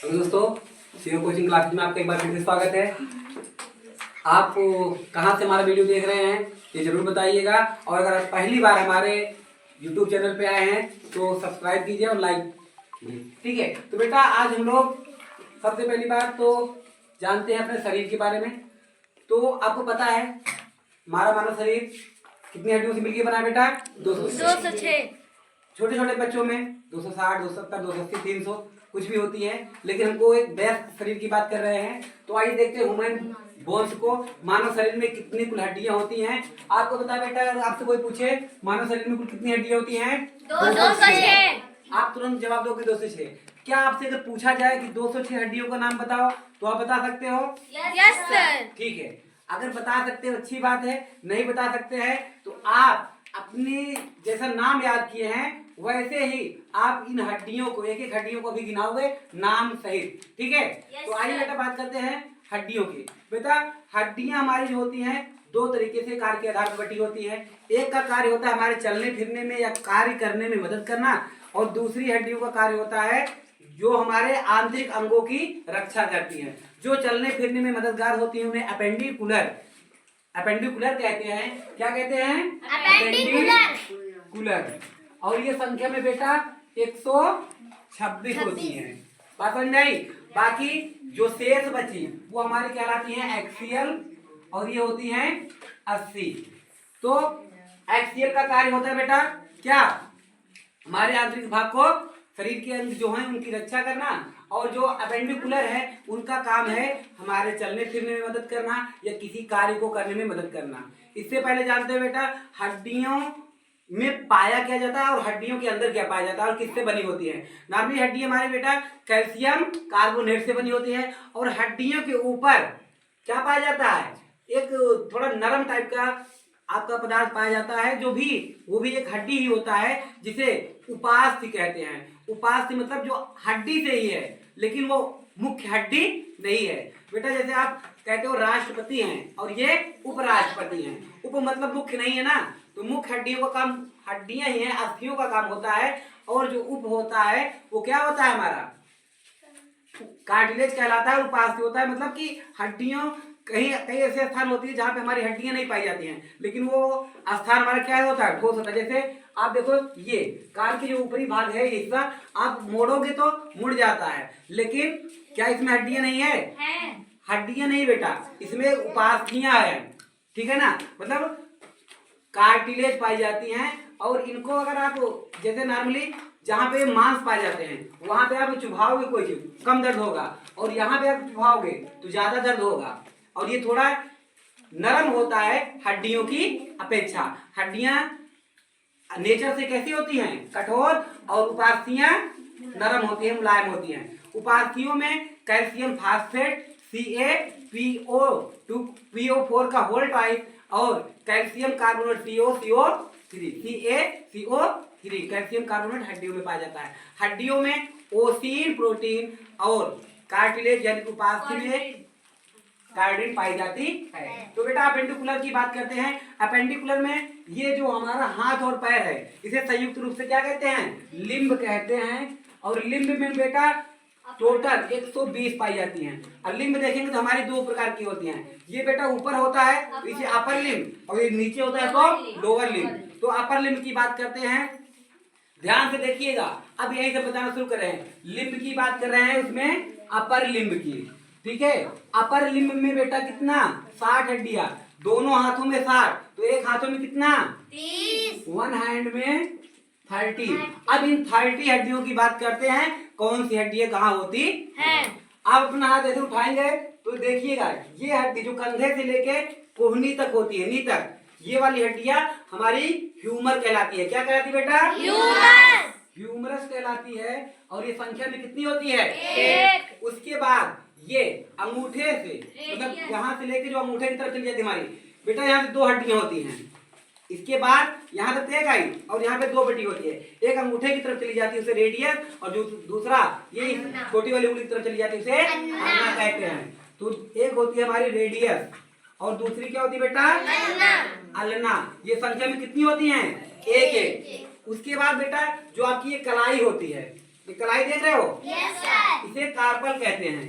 Hello दोस्तों, CO coaching classes में आपका एक बार फिर से स्वागत है। आप कहाँ से हमारा वीडियो देख रहे हैं ये जरूर बताइएगा, और अगर आप पहली बार हमारे यूट्यूब चैनल पे आए हैं तो सब्सक्राइब कीजिए और लाइक कीजिए। ठीक है, तो बेटा आज हम लोग सबसे पहली बात तो जानते हैं अपने शरीर के बारे में। तो आपको पता है हमारा मानव शरीर कितनी हड्डियों से मिलकर बना है बेटा? 206। छोटे छोटे बच्चों में 260, 270, 280, 300 कुछ भी होती है, लेकिन हमको एक बेस्ट शरीर की बात कर रहे हैं। तो आइए देखते हैं ह्यूमन बोन्स को, मानव शरीर में कितनी कुल हड्डियां होती हैं। आपको बता बेटा, अगर आपसे कोई पूछे मानव शरीर में कुल कितनी हड्डियां होती हैं? 206। आप तुरंत जवाब दोगे 206। क्या आपसे अगर पूछा जाए कि 206 हड्डियों का नाम बताओ तो आप बता सकते हो? Yes sir. ठीक है, अगर बता सकते हो अच्छी बात है, नहीं बता सकते हैं तो आप अपनी जैसा नाम याद किए हैं वैसे ही आप इन हड्डियों को, एक एक हड्डियों को भी गिनाओगे नाम सहित। ठीक है, तो आइए बेटा बात करते हैं हड्डियों की। बेटा हड्डियां हमारी जो होती हैं दो तरीके से कार्य के आधार पर बटी होती है। एक का कार्य होता है हमारे चलने फिरने में या कार्य करने में मदद करना, और दूसरी हड्डियों का कार्य होता है जो हमारे आंतरिक अंगों की रक्षा करती हैं। जो चलने फिरने में मददगार होती है उन्हें अपेंडिकुलर कहते हैं। क्या कहते हैं? अपेंडिकुलर। और ये संख्या में बेटा 126 होती है। बात समझ आई? बाकी जो शेष बची वो हमारी कहलाती हैं एक्सियल, और ये होती हैं 80। तो एक्सियल का कार्य होता है बेटा क्या? हमारे आंतरिक भाग को, शरीर के अंग जो हैं उनकी रक्षा करना, और जो अपेंडिकुलर है उनका काम है हमारे चलने फिरने में मदद करना या किसी कार्य को करने में मदद करना। इससे पहले जानते हैं बेटा हड्डियों में पाया क्या जाता है और हड्डियों के अंदर क्या पाया जाता है और किससे बनी होती है। नॉर्मली हड्डी हमारी बेटा कैल्शियम कार्बोनेट से बनी होती है, और हड्डियों के ऊपर क्या पाया जाता है? एक थोड़ा नरम टाइप का आपका पदार्थ पाया जाता है, जो भी वो भी एक हड्डी ही होता है, जिसे उपास्थि कहते हैं। उपास्थि मतलब जो हड्डी से ही है, लेकिन वो मुख्य हड्डी नहीं है। बेटा जैसे आप कहते हो राष्ट्रपति हैं और ये उपराष्ट्रपति हैं। उप मतलब मुख्य नहीं है ना, तो मुख्य हड्डियों का काम हड्डियां ही हैं, अस्थियों का काम होता है। और जो उप होता है वो क्या होता है? हमारा कार्टिलेज कहलाता है। उपास्थि होता है मतलब कि हड्डियों कहीं कई ऐसे स्थान होती है जहाँ पे हमारी हड्डियां नहीं पाई जाती हैं, लेकिन वो स्थान हमारा क्या होता है? ठोस होता है। जैसे आप देखो ये कान की जो ऊपरी भाग है हिस्सा, आप मोड़ोगे तो मुड़ जाता है, लेकिन क्या इसमें हड्डियां नहीं है? हड्डियां नहीं बेटा, इसमें उपास्थियां हैं। ठीक है ना, मतलब कार्टिलेज पाई जाती हैं। और इनको अगर आप जैसे नॉर्मली जहाँ पे मांस पाए जाते हैं वहां पे आप चुभाओगे कोई चीज कम दर्द होगा, और यहाँ पे आप चुभाओगे तो ज्यादा दर्द होगा। और ये थोड़ा नरम होता है हड्डियों की अपेक्षा। हड्डियां नेचर से कैसी होती हैं? कठोर, और उपास्थियां नरम होती हैं, मुलायम होती हैं। उपास्थियों में कैल्शियम फास्फेट CaPO4 का होल टाइप, और calcium carbonate CaCO3 calcium carbonate हड्डियों में पाया जाता है। हड्डियों में ओसीन प्रोटीन और कार्टिलेज यानी उपास्थि में कार्डिन पाई जाती है। तो बेटा अपेंडिकुलर की बात करते हैं। अपेंडिकुलर में ये जो हमारा हाथ और पैर है इसे संयुक्त रूप से क्या कहते हैं? लिम्ब कहते हैं। और लिम्ब में बेटा टोटल 120 पाई जाती हैं। और लिम्ब देखेंगे तो हमारी दो प्रकार की होती हैं। ये बेटा ऊपर होता है तो इसे अपर लिम्ब, और ये नीचे होता है तो लोअर लिम्ब। तो अपर लिम्ब की बात करते हैं, ध्यान से देखिएगा। अब यही से बताना शुरू कर रहे हैं। लिम्ब की बात कर रहे हैं, उसमें अपर लिम्ब की। ठीक है, अपर लिम्ब में बेटा कितना? 60 हड्डियां, दोनों हाथों में 60, तो एक हाथों में कितना? 30। वन हैंड में 30। अब इन 30 हड्डियों की बात करते हैं, कौन सी हड्डियां कहाँ होती है। आप अपना हाथ ऐसे उठाएंगे तो देखिएगा ये हड्डी जो कंधे से लेके कोहनी तक होती है, नी तक, ये वाली हड्डियां हमारी ह्यूमर कहलाती है। क्या कहलाती है बेटा? ह्यूमरस कहलाती है। और ये संख्या में कितनी होती है? 1। उसके बाद ये अंगूठे से, मतलब यहाँ से लेके जो अंगूठे की तरफ चली जाती है हमारी बेटा, यहाँ से 2 हड्डियां होती हैं। इसके बाद यहाँ तक एक आई और यहाँ पे 2 बटी होती है। एक अंगूठे की तरफ चली जाती है उसे रेडियस, और जो दूसरा ये छोटी वाली उंगली की तरफ चली जाती है उसे अन्ना कहते हैं। तो एक होती है हमारी रेडियस और दूसरी क्या होती है बेटा? अल्ना। ये संख्या में कितनी होती हैं? 1 1। उसके बाद बेटा जो आपकी ये कलाई होती है, ये कलाई देख रहे हो? Yes sir. इसे कार्पल कहते हैं।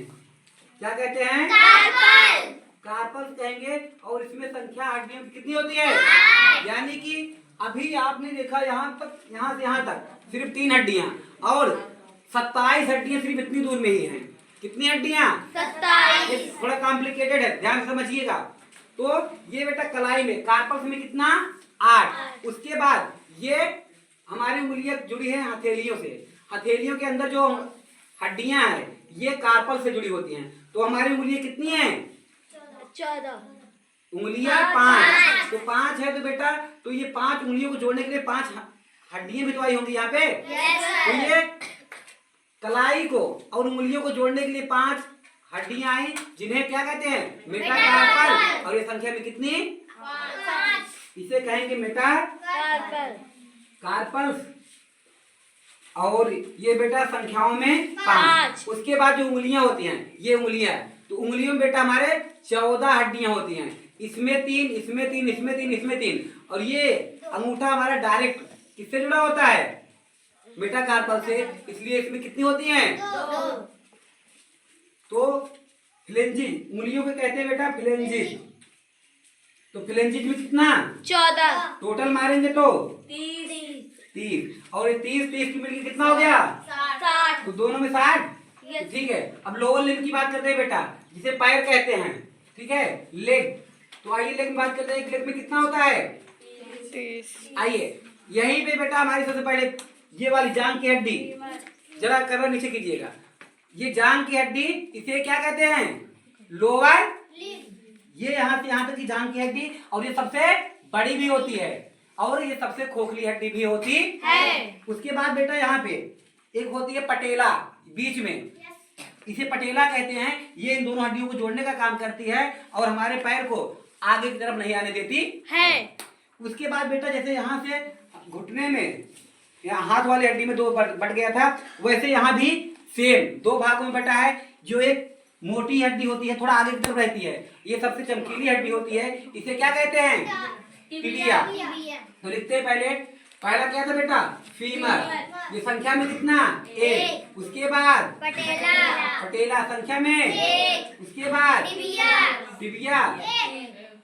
क्या कहते हैं? कार्पल। कार्पल कहेंगे। और इसमें संख्या हड्डियों की कितनी होती है? यानी कि अभी आपने देखा यहाँ तक, यहाँ से यहाँ तक सिर्फ 3 हड्डियां और 27 हड्डियां सिर्फ इतनी दूर में ही हैं। कितनी हड्डियां? 27। ये थोड़ा कॉम्प्लिकेटेड है, ध्यान से समझिएगा। तो ये बेटा कलाई में, कार्पल्स में कितना? 8। उसके बाद ये हमारी उंगलियां जुड़ी है हथेलियों से। हथेलियों के अंदर जो हड्डियां हैं ये कार्पल से जुड़ी होती हैं। तो हमारी उंगलियां कितनी हैं? 14। उंगलियां 5। तो 5 है तो बेटा, तो ये 5 उंगलियों को जोड़ने के लिए 5 हड्डियां भी तो आई होंगी यहाँ पे। तो ये कलाई को और उंगलियों को जोड़ने के लिए 5 हड्डियां आई, जिन्हें क्या कहते हैं? मेटाकार्पल। और ये संख्या में कितनी? 5। इसे कहेंगे मेटाकार्पल। कार्पल। और ये बेटा संख्याओं में 5। उसके बाद जो उंगलियां होती हैं, ये उंगलियां, तो उंगलियों में बेटा हमारे 14 हड्डियां होती हैं। इसमें 3, इसमें 3, इसमें 3, इसमें 3। और ये अंगूठा हमारा डायरेक्ट किससे जुड़ा होता है? मेटाकार्पल से। इसलिए इसमें कितनी होती हैं? 2। तो फ्लेंजिज, उंगलियों को कहते हैं बेटा फ्लेंजिज। तो फ्लेंजिज में कितना? 14। टोटल मारेंगे तो 30। और ये 30 की मिलकर कितना हो गया? 60। तो दोनों में 60। ठीक है। अब लोअर लिम्ब की बात करते हैं बेटा, जिसे पैर कहते हैं। ठीक है, लेग। तो आइए लेग में बात करते हैं। लेग में कितना होता है? 30। आइए यहीं पे बेटा हमारी सबसे पहले ये वाली जांग की हड्डी, जरा कवर नीचे कीजिएगा। ये जांग की हड्डी, इसे क्या कहते हैं? लोअर। ये यहाँ से यहाँ तक की जांग की हड्डी, और ये सबसे बड़ी भी होती है और ये सबसे खोखली हड्डी भी होती है। उसके बाद बेटा यहाँ पे एक होती है पटेला बीच में, इसे पटेला कहते हैं। ये इन दोनों हड्डियों को जोड़ने का काम करती है और हमारे पैर को आगे की तरफ नहीं आने देती है। उसके बाद बेटा जैसे यहाँ से घुटने में, यहाँ हाथ वाली हड्डी में 2 बट गया था, वैसे यहाँ भी सेम 2 भागों में बटा है। जो एक मोटी हड्डी होती है, थोड़ा आगे की तरफ रहती है, ये सबसे चमकीली हड्डी होती है। इसे क्या कहते हैं? टिबिया। तो लिखते हैं पहले, पहला क्या था बेटा? फीमर। ये संख्या में कितना? 1। उसके बाद पटेला संख्या में 1। उसके बाद टिबिया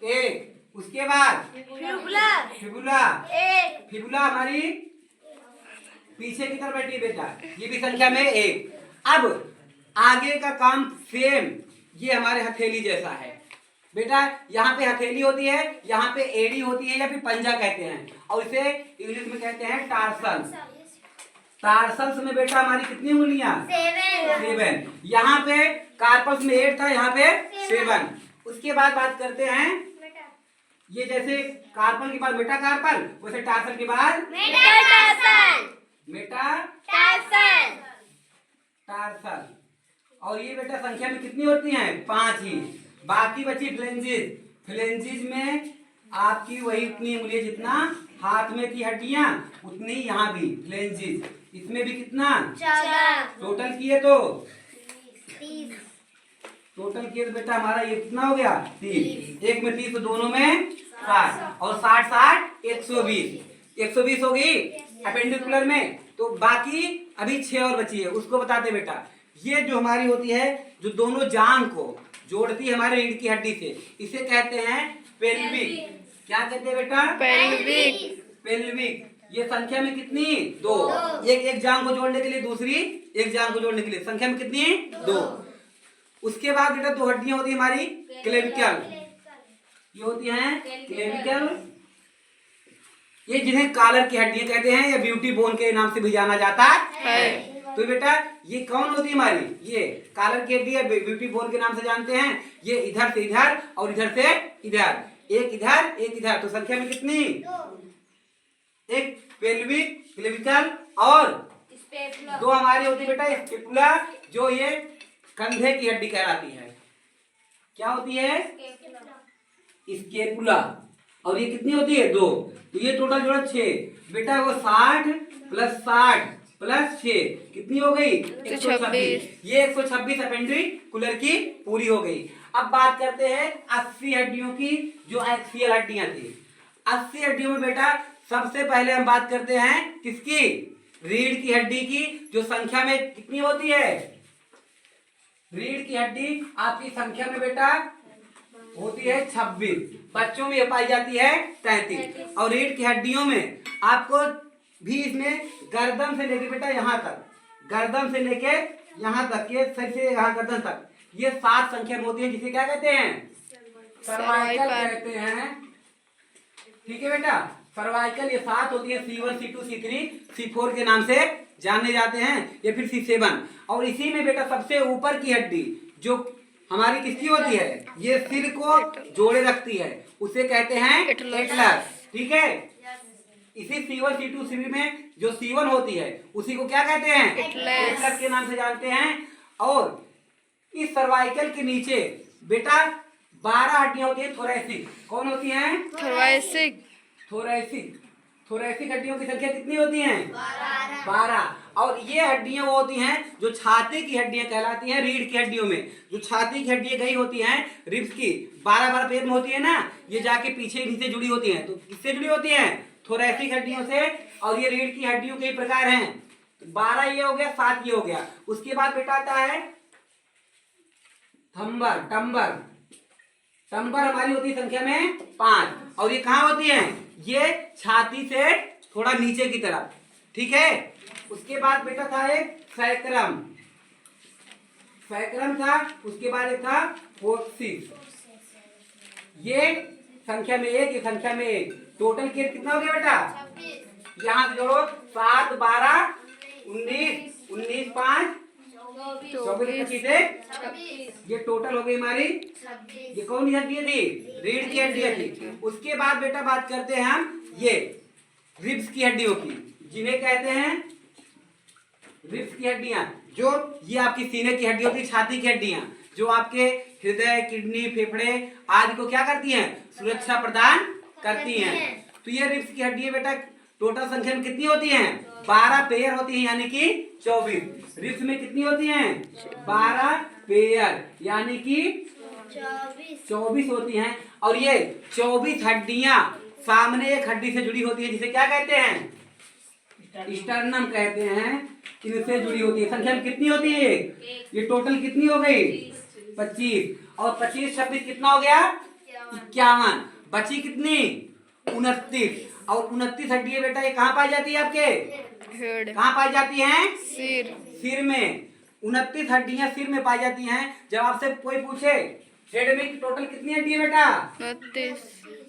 1। उसके बाद फिबुला। फिबुला हमारी पीछे की तरफ बैठी है बेटा, ये भी संख्या में 1। अब आगे का काम सेम, ये हमारे हथेली जैसा है बेटा। यहाँ पे हथेली होती है, यहाँ पे एड़ी होती है या फिर पंजा कहते हैं, और इसे इंग्लिश में कहते हैं टार्सल्स। टार्सल्स में बेटा हमारी कितनी उंगलियां? 7। यहाँ पे कार्पल्स में 8 था, यहाँ पे 7। उसके बाद बात करते हैं, ये जैसे कार्पल के बाद मेटाकार्पल, वैसे टार्सल के बाद मेटाटार्सल। और ये बेटा संख्या में कितनी होती हैं? 5 ही। बाकी बची फ्लेंजिज। फ्लेंजिज में आपकी वही उतनी उंगलियां जितना हाथ में की हड्डियां, उतनी यहाँ भी फ्लेंजिज। इसमें भी कितना? 14। टोटल किए तो टोटल किए तो बेटा हमारा ये कितना हो गया? 30। एक में 30 तो दोनों में 60, और 60 120। 120 हो गई अपेंडिकुलर में। तो बाकी अभी 6 और बची है, उसको बताते बेटा। ये जो हमारी होती है, जो दोनों जांग को जोड़ती है हमारे रीढ़ की हड्डी से, इसे कहते हैं पेल्विक। क्या कहते हैं बेटा? पेल्विक। ये संख्या में कितनी? 2। एक जांग को जोड़ने के लिए दूसरी एक जांग को जोड़ने के लिए, संख्या में कितनी? 2। उसके बाद बेटा 2 हड्डियां होती है हमारी क्लेविकल। ये होती हैं क्लेविकल, ये जिन्हें कॉलर की हड्डियां कहते हैं या ब्यूटी बोन के नाम से भी जाना जाता है। तो बेटा ये कौन होती है हमारी? ये कॉलर की हड्डी या ब्यूटी बोन के नाम से जानते हैं। ये इधर से इधर और इधर से इधर, एक इधर एक इधर, तो संख्या में कितनी? 1 पेल्विक, क्लेविकल, और 2 हमारी होती है बेटा स्कैपुला, जो ये कंधे की हड्डी कहलाती है। क्या होती है? स्कैपुला। और ये कितनी होती है? 2। तो ये टोटल जोड़ा 6 बेटा। वो 60 + 60 + 6 कितनी हो गई? 126। ये 126 अपेंडिकुलर की पूरी हो गई। अब बात करते हैं 80 हड्डियों की, जो एक्सियल हड्डियां थी। 80 हड्डियों में बेटा सबसे पहले हम बात करते हैं किसकी? रीढ़ की हड्डी की जो संख्या में कितनी होती है, रीढ़ की हड्डी आपकी संख्या में बेटा होती है 26, बच्चों में पाई जाती है 33। और रीढ़ की हड्डियों में आपको भी इसमें गर्दन से लेके बेटा यहाँ तक, गर्दन से लेके यहाँ तक, ये सर से यहाँ गर्दन तक, ये 7 संख्या में होती है, जिसे क्या कहते हैं, सर्वाइकल कहते हैं। ठीक है बेटा, सर्वाइकल ये 7 होती है, C1 C2 C3 C4 के नाम से जाने जाते हैं, या फिर C7। और इसी में बेटा सबसे ऊपर की हड्डी जो हमारी किसकी होती है, ये सिर को जोड़े रखती है, उसे कहते हैं एटलस। ठीक है, इसी C1 C2 C3 में जो C1 होती है उसी को क्या कहते हैं, एटलस के नाम से जानते हैं। और इस सर्वाइकल के नीचे बेटा 12 हड्डियां होती है, थोरैसिक। कौन होती हैं, थोरैसिक। थोरैसिक, थोरैसिक हड्डियों की संख्या कितनी होती है, 12। और ये हड्डियां वो होती हैं जो छाती की हड्डियां कहलाती हैं। रीढ़ की हड्डियों में जो छाती की हड्डियां गई होती हैं, रिब्स की 12 पेट में होती है ना, ये जाके पीछे नीचे जुड़ी होती हैं। तो किससे जुड़ी होती हैं, थोरैसिक हड्डियों से। और ये रीढ़ की हड्डियों के प्रकार हैं, 12 ये हो गया, 7 ये हो गया। उसके बाद बेटा आता है थंबर, टंबर। टंबर हमारी होती है संख्या में 5, और ये कहाँ होती है, ये छाती से थोड़ा नीचे की तरफ। ठीक है, उसके बाद बेटा था एक सैक्रम, सैक्रम था। उसके बाद एक था फोर्सिस, ये संख्या में 1, ये संख्या में 1। टोटल कितना हो गया बेटा, यहाँ से जोड़ो, 7 12 19 19 5 24 25, ये टोटल हो गई हमारी। ये कौन सी हड्डी थी, रीढ़ की हड्डी थी। उसके बाद बेटा बात करते हैं हम ये रिब्स की हड्डियों की, जिन्हें कहते हैं रिब्स की हड्डियां। जो ये आपकी सीने की हड्डी होती है, छाती की हड्डियां, जो आपके हृदय, किडनी, फेफड़े आदि को क्या करती हैं, सुरक्षा प्रदान करती हैं। तो ये रिब्स की हड्डी बेटा टोटल संख्या में कितनी होती हैं, 12 पेयर होती हैं, यानी कि 24। रिब्स में कितनी होती हैं, 12 पेयर, यानी कि 24 होती हैं। और ये 24 हड्डियां सामने एक हड्डी से जुड़ी होती है, जिसे क्या कहते हैं, स्टर्नम कहते हैं, इनसे जुड़ी होती है। संख्या में कितनी होती है, ये टोटल कितनी हो गई, 25। और 25 26 कितना हो गया, 51। बची कितनी, 29। और 29 हड्डियां बेटा ये कहाँ पाई जाती है, आपके कहाँ पाई जाती हैं, सिर में। 29 हड्डियां सिर में पाई जाती हैं। जब आपसे कोई पूछे हेड में टोटल कितनी हड्डी है बेटा, 29।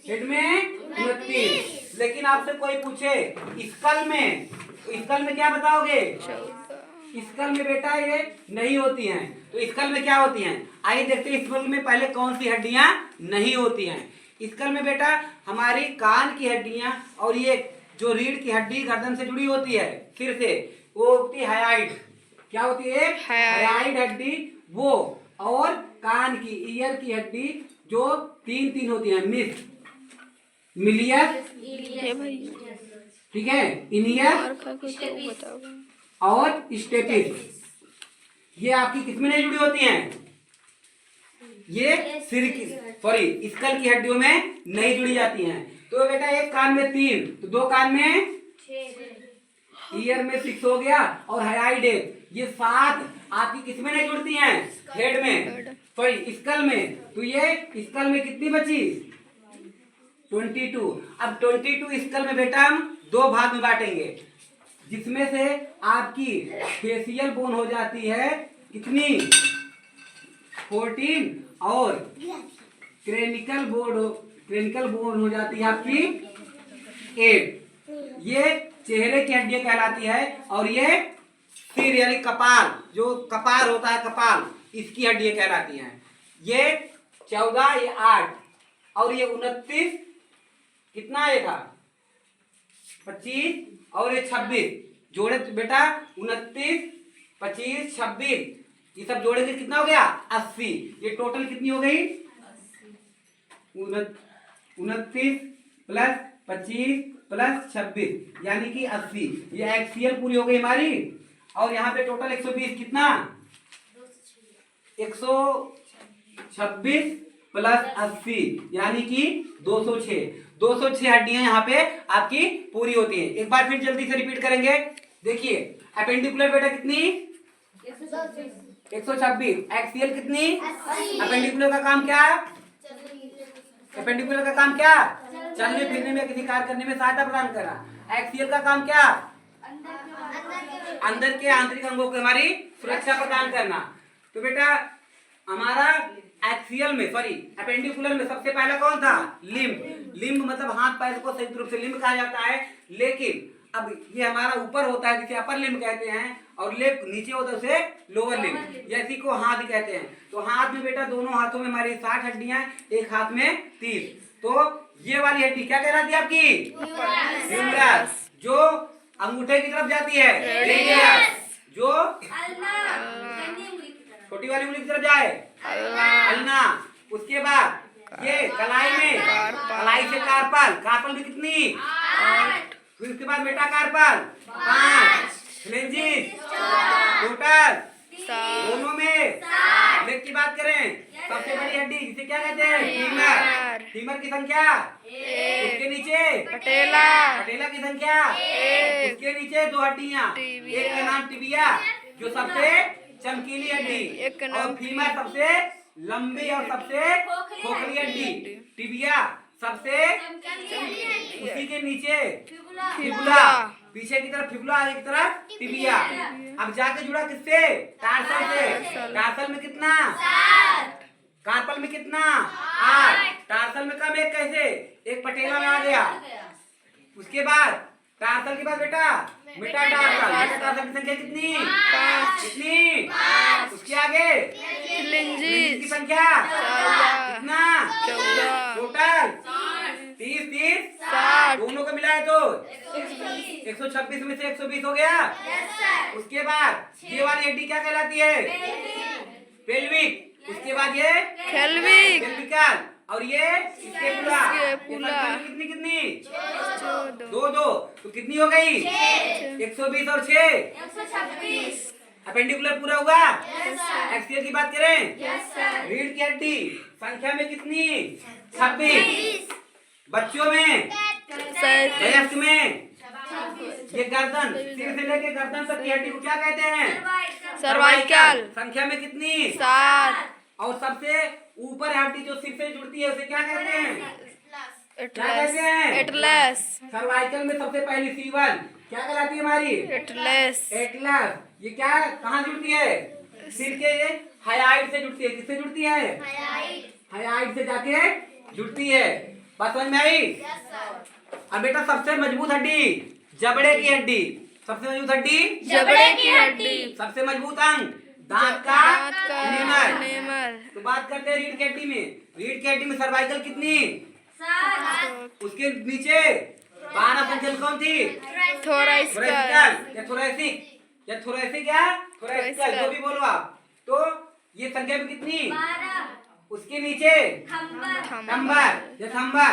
हेड में 29। लेकिन आपसे कोई पूछे स्कल में, स्कल में क्या बताओगे, स्कल में बेटा ये नहीं होती हैं। तो स्कल में क्या होती हैं, आइए देखते हैं स्कल में पहले कौन सी हड्डियां नहीं होती हैं। स्कल में बेटा हमारी कान की हड्डियां, और ये जो रीढ़ की हड्डी गर्दन से जुड़ी होती है सिर से, वो होती है हायोइड। क्या होती है, हायोइड हड्डी वो। और कान की, ईयर की हड्डी जो 3 होती है, मिलियस, ठीक है, इनियर और स्टेपिस। ये आपकी किसमें नहीं जुड़ी होती हैं, ये सिर की, सॉरी स्कल की हड्डियों में नहीं जुड़ी जाती हैं। तो बेटा एक कान में 3, तो 2 कान में 6, ईयर में 6 हो गया, और हायोइड ये 7 आपकी किसमें नहीं जुड़ती हैं, हेड में, सॉरी स्कल में। तो ये स्कल में कितनी बची, 22। अब 22 स्कल में बेटा हम 2 भाग में बांटेंगे, जिसमें से आपकी फेशियल बोन हो जाती है कितनी, 14, और क्रेनिकल बोन हो जाती है आपकी 8। ये चेहरे की हड्डियां कहलाती है। और ये सिर यानी कपाल, जो कपाल होता है, कपाल, इसकी हड्डियां कहलाती हैं। ये 14, ये 8, और ये 29, कितना आएगा, 25, और ये 26 जोड़े बेटा, 29 25 26, ये सब जोड़े के कितना हो गया, 80। ये टोटल कितनी हो गई, 29 प्लस 25 प्लस 26, यानी कि 80। ये एक्सियल पूरी हो गई हमारी। और यहाँ पे टोटल 120, कितना, 126 प्लस 80, यानी कि 206 हड्डियां यहाँ पे आपकी पूरी होती हैं। एक बार फिर जल्दी से रिपीट करेंगे। देखिए अपेंडिकुलर बेटा कितनी 126, एक्सियल कितनी, अपेंडिकुलर का काम क्या, अपेंडिकुलर का काम क्या, चलने फिरने में किसी कार्य करने में सहायता प्रदान करना। एक्सियल का काम क्या, अंदर के आंतरिक अंगों की हमारी सुरक्षा प्रदान करना। तो बेटा हमारा एक्सियल में सॉरी अपेंडिकुलर में सबसे पहला कौन था, लिम्ब। लिम्ब मतलब हाथ पैर को संयुक्त रूप से लिम्ब कहा जाता है, लेकिन अब ये हमारा ऊपर होता है जिसे अपर लिम्ब कहते हैं, और लेफ्ट नीचे होता है उसे लोअर लिम्ब, जैसी को हाथ कहते हैं। तो हाथ में बेटा दोनों हाथों में हमारी 60 हड्डियां, एक हाथ में 30। तो ये वाली हड्डी क्या कहलाती है आपकी, ह्यूमरस। जो अंगूठे की तरफ जाती है रेडियस, जो छोटी वाली उंगली की तरफ जाए अल्ना। उसके बाद ये कलाई में, कलाई से कार्पल, कार्पल में कितनी 8। फिर उसके बाद बेटा कार्पल 5, फ्लेंजिस टोटल दोनों में। लेग की बात करें सबसे बड़ी हड्डी जिसे क्या कहते हैं, फीमर। फीमर की संख्या, उसके नीचे पटेला, पटेला की संख्या, उसके नीचे 2 हड्डियां, एक का नाम टिबिया जो सबसे चमकीली हड्डी, और फीमर सबसे लंबी और सबसे खोखली हड्डी, टिबिया सबसे, उसी के नीचे फिबुला, पीछे की तरफ फिबुला, आगे की तरफ टिबिया। अब जाके जुड़ा किससे, टार्सल से। टार्सल में कितना 7, कार्पल में कितना 8, टार्सल में कम एक कैसे, एक पटेला में आ गया। उसके बाद टार्सल के बाद बेटा मेटाटार्सल, मेटाटार्सल की संख्या कितनी 5, कितनी 5। उसके आगे फ्लेंजिस की संख्या कितना 14, टोटल 30 30 60, दोनों को मिलाए तो 126 में से 120 हो गया। उसके बाद ये वाली हड्डी क्या कहलाती है, पेल्विक। उसके बाद ये पेल्विकल, और ये स्केपुला। कितनी कितनी 2 2, तो कितनी हो गई 120 और 6 126। अपेंडिकुलर पूरा हुआ। एक्सियल की बात करें, रीढ़ की हड्डी संख्या में कितनी 26, बच्चों में, वयस्क में ये गर्दन, सिर से लेके गर्दन तक की हड्डी को क्या कहते हैं, सर्वाइकल, संख्या में कितनी 7। और सबसे ऊपर हड्डी जो सिर से जुड़ती है उसे क्या कहते हैं, क्या कहते हैं, एटलस। सर्वाइकल में सबसे पहली C1 क्या कहलाती है हमारी, एटलस। एटलस ये क्या कहाँ जुड़ती है, सिर के हाइट से जुड़ती है, किससे जुड़ती है, हाइट से जाके जुड़ती है। बात समझ में आई। अब बेटा सबसे मजबूत हड्डी जबड़े की हड्डी, सबसे मजबूत हड्डी जबड़े की हड्डी, सबसे मजबूत अंग दांत का नेमर। तो बात करते हैं रीढ़ की हड्डी में। रीढ़ की हड्डी में सर्वाइकल कितनी 7, उसके नीचे 12 संख्या कौन थी, थोरैसिकल या थोरैसिक या थोरैसिक या थोरैसिकल, जो भी बोलो आप। तो ये संख्या में कितनी 12, उसके नीचे थंबर या थंबर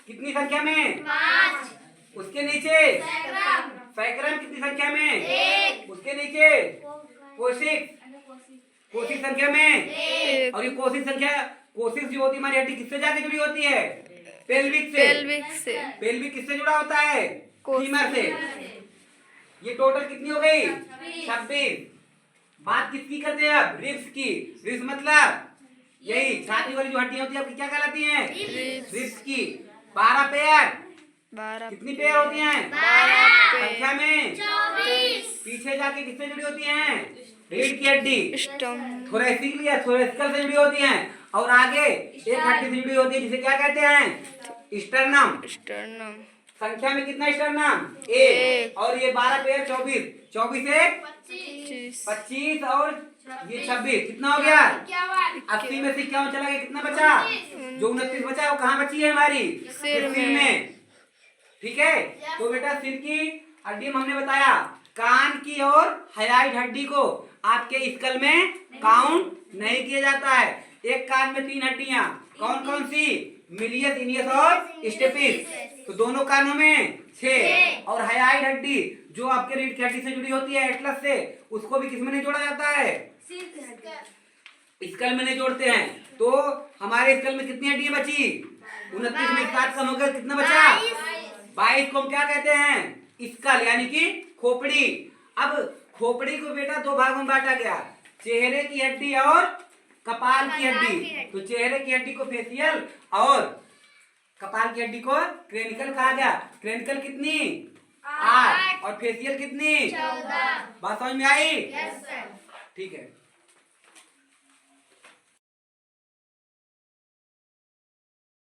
कितनी संख्या में 5, उसके नीचे सैक्रम कितनी संख्या में 1, उसके नीचे कोशिक, कोशिक संख्या में 1। और ये कोशिक संख्या, कोशिक जो होती है हमारी हड्डी किससे जाके जुड़ी होती है, पेल्विक से। पेल्विक किससे जुड़ा होता है, फीमर से। ये टोटल कितनी हो गई 26। बात किसकी करते हैं अब, रिब्स की। रिब्स मतलब यही छाती वाली जो हड्डियां होती है आपकी क्या कहलाती हैं, रिब्स की। 12 पेयर, 12 कितनी पेयर होती हैं 12 संख्या में 24। पीछे जाके किससे जुड़ी होती हैं, रीढ़ की हड्डी थोरैसिक या थोरैसिकल से जुड़ी होती हैं, और आगे एक हड्डी से जुड़ी होती है जिसे क्या कहते हैं, स्टर्नम। संख्या में कितना स्टर्नम 1, और ये 12 पेयर 24, 24 से 25 और ये 26, कितना हो गया 80 में से 51 चला गया, कितना बचा, जो 29 बचा है वो कहाँ बची है हमारी, सिर में। ठीक है। तो बेटा सिर की हड्डी में हमने बताया, कान की और हाइट हड्डी को आपके स्कल में काउंट नहीं किया जाता है। एक कान में 3 हड्डियां, कौन कौन सी, मिलियस, इनियस और स्टेपिस। तो दोनों कानों में 6, और हाइट हड्डी जो आपके रीढ़ की हड्डी से जुड़ी होती है एटलस से, उसको भी किसमें नहीं जोड़ा जाता है, स्कल में नहीं जोड़ते हैं। तो हमारे स्कल में कितनी हड्डियां बची, 29 में 7 कम हो गए, कितना बचा 22 को हम क्या कहते हैं, स्कल यानी कि खोपड़ी। अब खोपड़ी को बेटा दो भागों में बांटा गया, चेहरे की हड्डी और कपाल की हड्डी। तो चेहरे की हड्डी को फेशियल और कपाल की हड्डी को क्रेनिकल कहा गया। क्रेनिकल कितनी? 8 और फेशियल कितनी? 14। बात समझ में आई? Yes sir. ठीक है।